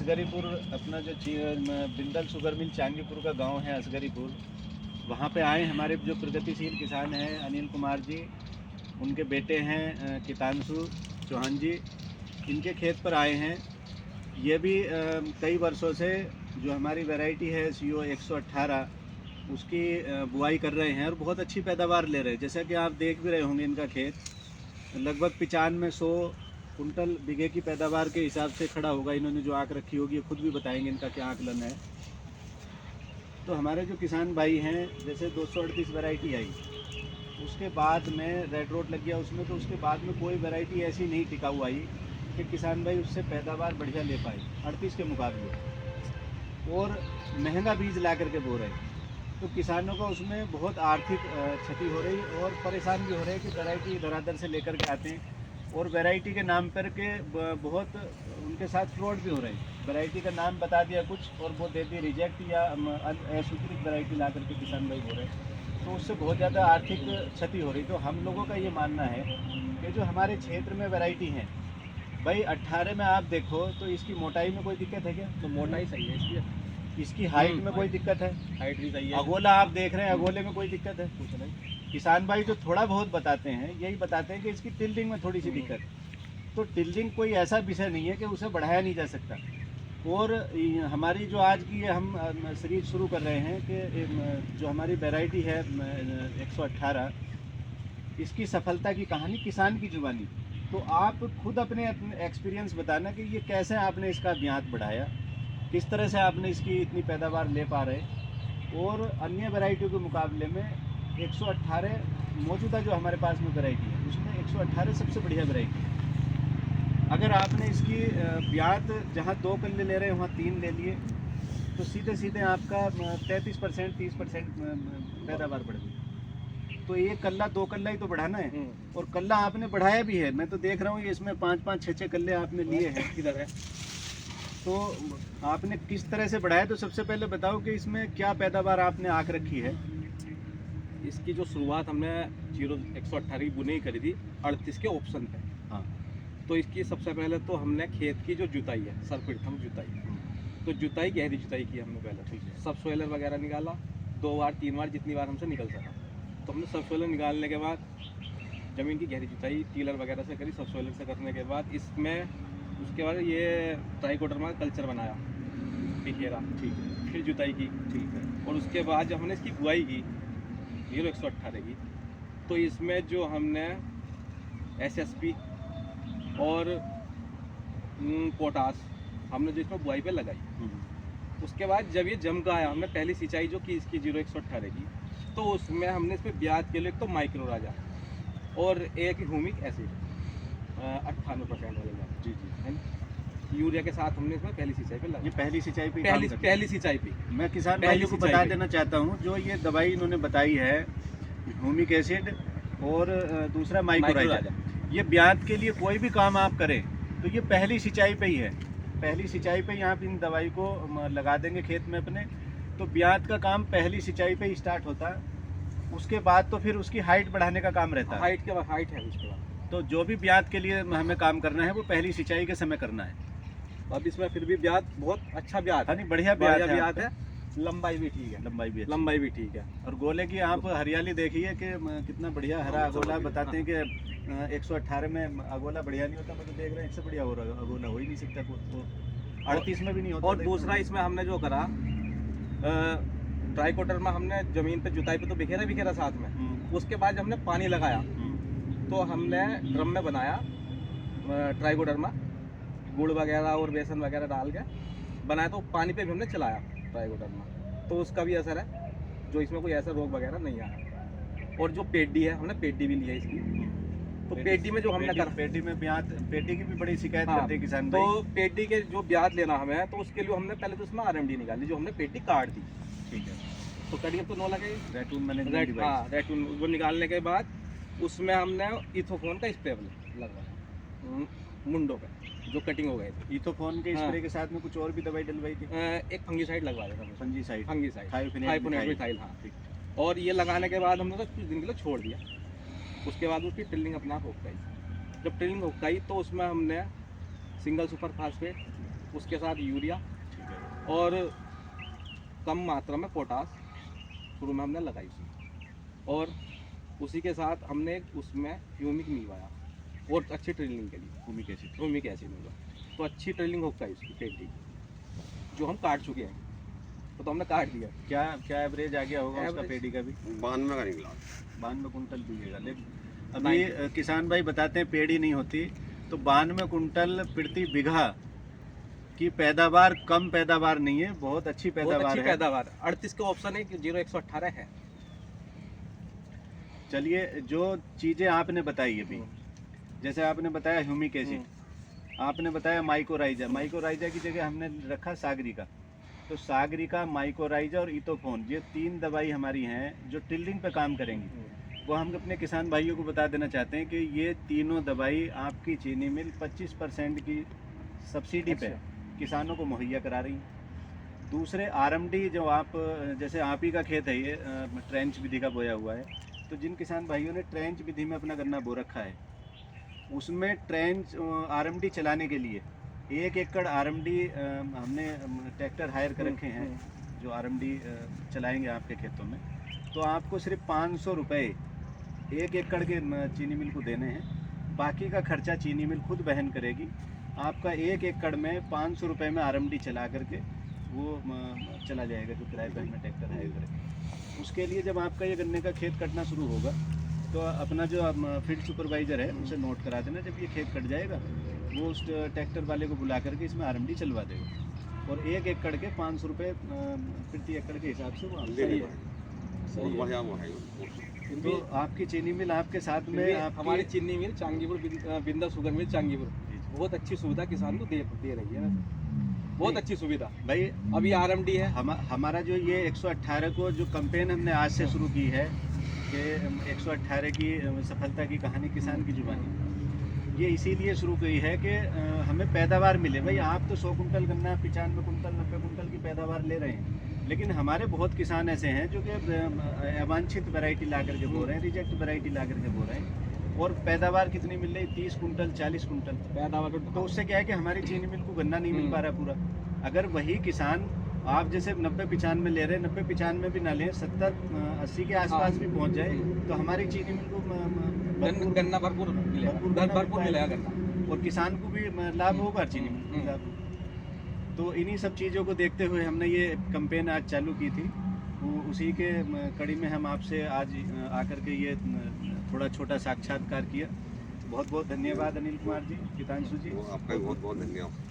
असगरीपुर अपना जो Bindal sugar mill चांगीपुर का गांव है असगरीपुर, वहाँ पे आए हमारे जो प्रगतिशील किसान हैं अनिल कुमार जी, उनके बेटे हैं कितांशु चौहान जी, इनके खेत पर आए हैं। ये भी कई वर्षों से जो हमारी वैरायटी है CO 118 उसकी बुआई कर रहे हैं और बहुत अच्छी पैदावार ले रहे हैं। जैसा कि आप देख भी रहे होंगे, इनका खेत लगभग 95-100 कुंटल बीघे की पैदावार के हिसाब से खड़ा होगा। इन्होंने जो आँख रखी होगी, ये खुद भी बताएंगे इनका क्या आकलन है। तो हमारे जो किसान भाई हैं, जैसे 238 वैरायटी आई, उसके बाद में रेड रोड लग गया उसमें, तो उसके बाद में कोई वैरायटी ऐसी नहीं टिकाऊ आई कि किसान भाई उससे पैदावार बढ़िया ले पाए 38 के मुकाबले, और महंगा बीज ला करके बो रहे हैं। तो किसानों का उसमें बहुत आर्थिक क्षति हो रही और परेशान भी हो रहे हैं कि वैरायटी धराधर से लेकर के आते हैं और वैरायटी के नाम पर के बहुत उनके साथ फ्रॉड भी हो रहे हैं। वैरायटी का नाम बता दिया कुछ और वो दे दी रिजेक्ट या अस्वीकृत वैरायटी ला करके किसान भाई हो रहे हैं, तो उससे बहुत ज़्यादा आर्थिक क्षति हो रही। तो हम लोगों का ये मानना है कि जो हमारे क्षेत्र में वैरायटी हैं भाई, 18 में आप देखो तो इसकी मोटाई में कोई दिक्कत है क्या? तो मोटाई सही है इसकी हाइट में कोई दिक्कत है? हाइट भी सही है। अगोला आप देख रहे हैं, अगोले में कोई दिक्कत है? कुछ नहीं। किसान भाई जो थोड़ा बहुत बताते हैं, यही बताते हैं कि इसकी टिल्डिंग में थोड़ी सी दिक्कत है। तो टिल्डिंग कोई ऐसा विषय नहीं है कि उसे बढ़ाया नहीं जा सकता। और हमारी जो आज की हम सीरीज शुरू कर रहे हैं कि जो हमारी वैरायटी है 118, इसकी सफलता की कहानी किसान की जुबानी। तो आप खुद अपने एक्सपीरियंस बताना कि ये कैसे आपने इसका ब्यात बढ़ाया, किस तरह से आपने इसकी इतनी पैदावार ले पा रहे, और अन्य वैरायटियों के मुकाबले में 118 मौजूदा जो हमारे पास में वैरायटी है उसमें 118 सबसे बढ़िया वैरायटी है। अगर आपने इसकी ब्यात जहाँ 2 कल्ले ले रहे हैं वहाँ 3 ले लिए, तो सीधे सीधे आपका 33% 30% पैदावार बढ़ गई। तो 1 कल्ला 2 कल्ला ही तो बढ़ाना है, और कल्ला आपने बढ़ाया भी है। मैं तो देख रहा हूँ ये इसमें 5-5 6-6 कल्ले आपने लिए हैं। किधर है? तो आपने किस तरह से बढ़ाया? तो सबसे पहले बताओ कि इसमें क्या पैदावार आपने आँख रखी है। इसकी जो शुरुआत हमने 118 की बुनाई करी थी 38 के ऑप्शन पे। हाँ, तो इसकी सबसे पहले तो हमने खेत की जो जुताई है, सर्वप्रथम जुताई, तो जुताई गहरी जुताई की हमने पहले। ठीक है। सब सोइलर वगैरह निकाला 2 बार 3 बार जितनी बार हमसे निकल सका। तो हमने सब सोइलर निकालने के बाद ज़मीन की गहरी जुताई टीलर वगैरह से करी। सब सोइलर से करने के बाद इसमें उसके बाद ये ट्राइकोडर्मा कल्चर बनाया बिखेरा, ठीक है, फिर जुताई की, ठीक है। और उसके बाद जब हमने इसकी बुआई की 118 की, तो इसमें जो हमने SSP और पोटास हमने जो इसमें बुआई पे लगाई। उसके बाद जब ये जम का आया, हमने पहली सिंचाई जो की इसकी 118 की, तो उसमें हमने इसमें ब्याज के लिए तो माइक्रो राजा और एक ह्यूमिक एसिड 98% वाले जी जी, है ना, यूरिया के साथ हमने इसमें पहली सिंचाई पे लगाई। ये पहली सिंचाई पे पहली सिंचाई पे मैं किसान भाइयों को बता देना चाहता हूँ, जो ये दवाई इन्होंने बताई है ह्यूमिक एसिड और दूसरा माइक्रोराइजा, ये ब्यात के लिए कोई भी काम आप करें तो ये पहली सिंचाई पे ही है। पहली सिंचाई पे ही आप इन दवाई को लगा देंगे खेत में अपने, तो ब्यात का काम पहली सिंचाई पे ही स्टार्ट होता है। उसके बाद तो फिर उसकी हाइट बढ़ाने का काम रहता है। हाइट के बाद हाइट है उसके बाद, तो जो भी ब्यात के लिए हमें काम करना है वो पहली सिंचाई के समय करना है। अब इसमें फिर भी ब्याज बहुत अच्छा ब्याज है, नहीं बढ़िया ब्याज है, लंबाई भी ठीक है, लंबाई भी ठीक है। और गोले की आप हरियाली देखिए कि कितना बढ़िया हरा अगोला। बताते हैं कि 118 में अगोला बढ़िया नहीं होता, मैं तो देख रहे हैं इससे बढ़िया हो रहा अगोला हो ही नहीं सकता, तो 38 में भी नहीं होता। और दूसरा इसमें हमने जो करा ट्राइकोडर्मा हमने जमीन पे जुताई पे तो बिखेरा साथ में। उसके बाद जब हमने पानी लगाया तो हमने ड्रम में बनाया ट्राइकोडर्मा, गुड़ वगैरह और बेसन वगैरह डाल के बनाया, तो पानी पे भी हमने चलाया ट्राइकोडर्मा, तो उसका भी असर है, जो इसमें कोई ऐसा रोग वगैरह नहीं आया। और जो पेडी है, हमने पेडी भी ली है इसकी, तो पेडी में जो हमने करा, पेडी में ब्यात, पेडी की भी बड़ी शिकायत करते हैं किसान। तो पेडी के जो ब्यात लेना हमें, तो उसके लिए हमने पहले तो उसमें RMD निकाली, जो हमने पेडी काट दी। ठीक है, तो कड़ी अब तो नो लगे रैटून मैनेजमेंट डिवाइस। हाँ, रैटून वो निकालने के बाद उसमें हमने इथोफोन का स्प्रे लगवाया मुंडों पे, जो कटिंग हो गए थे। इथोफोन के स्प्रे के साथ में कुछ और भी दवाई डलवाई थी? एक फंगीसाइड लगवा दिया था, फंजीसाइड, थाइफोनेट मिथाइल, हाँ। और ये लगाने के बाद हमने तो कुछ दिन के लिए छोड़ दिया। उसके बाद उसकी टिल्लिंग अपना हो गई। जब टिल्लिंग हो गई तो उसमें हमने सिंगल सुपर फास्फेट उसके साथ यूरिया ठीक है। और कम मात्रा में पोटास शुरू में हमने लगाई थी, और उसी के साथ हमने उसमें ह्यूमिक मिलवाया और अच्छी ट्रेनिंग के लिए ह्यूमिक एसिड। ह्यूमिक एसिड मिलवा, तो अच्छी ट्रेनिंग हो गई उसकी पेटी जो हम काट चुके हैं, तो हमने काट दिया। क्या एवरेज आ गया होगा उसका Average- पेडी का भी? 92 का निकला। 92 कुंटल बिकेगा। लेकिन अभी किसान भाई बताते हैं पेड़ी नहीं होती, तो 92 कुंटल प्रति बीघा की पैदावार कम पैदावार नहीं है, बहुत अच्छी बहुत पैदावार अच्छी है। पैदावार। 38 का ऑप्शन है कि 0118 है। चलिए, जो चीज़ें आपने बताई अभी, जैसे आपने बताया ह्यूमिक एसिड, आपने बताया माइकोराइजा। माइकोराइजा की जगह हमने रखा सागरिका। तो सागरिका, माइकोराइजा और इथोफोन, ये 3 दवाई हमारी हैं जो टिल्डिंग पे काम करेंगी। वो हम अपने किसान भाइयों को बता देना चाहते हैं कि ये तीनों दवाई आपकी चीनी मिल 25% की सब्सिडी पे किसानों को मुहैया करा रही है। दूसरे आरएमडी, जो आप, जैसे आप ही का खेत है ये, ट्रेंच विधि का बोया हुआ है, तो जिन किसान भाइयों ने ट्रेंच विधि में अपना गन्ना बो रखा है, उसमें ट्रेंच आरएमडी चलाने के लिए 1 एकड़ आरएमडी हमने ट्रैक्टर हायर कर रखे हैं जो आरएमडी चलाएंगे आपके खेतों में। तो आपको सिर्फ 500 रुपये 1 एकड़ के चीनी मिल को देने हैं। बाकी का खर्चा चीनी मिल खुद वहन करेगी। आपका 1 एकड़ में 500 रुपये में आरएमडी चला करके वो चला जाएगा, जो किराए पर हमने ट्रैक्टर हायर करेंगे। उसके लिए जब आपका ये गन्ने का खेत कटना शुरू होगा, तो अपना जो फील्ड सुपरवाइज़र है उसे नोट करा देना। जब ये खेत कट जाएगा, वो उस ट्रैक्टर वाले को बुला करके इसमें आरएमडी चलवा देगा, और 1 एकड़ के 500 रुपये प्रति एकड़ के हिसाब से वो आपको दे देगा। बहुत बढ़िया वो है। फिर तो भी आपकी चीनी मिल आपके साथ फिर में भी आपकी हमारी चीनी मिल चांगीपुर बिंदा शुगर मिल चांगीपुर बहुत अच्छी सुविधा किसान को दे रही है वैसे। बहुत अच्छी सुविधा। भाई, अभी आरएमडी है। हमारा जो ये 118 को जो कैंपेन हमने आज से शुरू की है कि 118 की सफलता की कहानी किसान की जुबानी, ये इसीलिए शुरू की है कि हमें पैदावार मिले। भाई, आप तो 100 कुंटल गन्ना 95 कुंटल 90 कुंटल की पैदावार ले रहे हैं, लेकिन हमारे बहुत किसान ऐसे हैं जो कि अवांछित वैरायटी ला करके बो रहे हैं, रिजेक्ट वैरायटी ला करके बो रहे हैं, और पैदावार कितनी मिल रही? 30 कुंटल 40 कुंटल पैदावार तो उससे क्या है कि हमारी चीनी मिल को गन्ना नहीं मिल पा रहा पूरा। अगर वही किसान आप जैसे 90-95 ले रहे हैं, 90-95 भी ना लें, 70-80 के आसपास भी पहुंच जाए, तो हमारी चीनी मिल को गन्ना भरपूर मिलेगा, भरपूर मिलेगा गन्ना, और किसान को भी लाभ होगा, चीनी मिल को भी लाभ होगा। तो इन्हीं सब चीज़ों को देखते हुए हमने ये कैंपेन आज चालू की थी। उसी के कड़ी में हम आपसे आज आकर के ये थोड़ा छोटा साक्षात्कार किया। बहुत बहुत धन्यवाद अनिल कुमार जी, कितांशु जी। आपका भी बहुत बहुत धन्यवाद।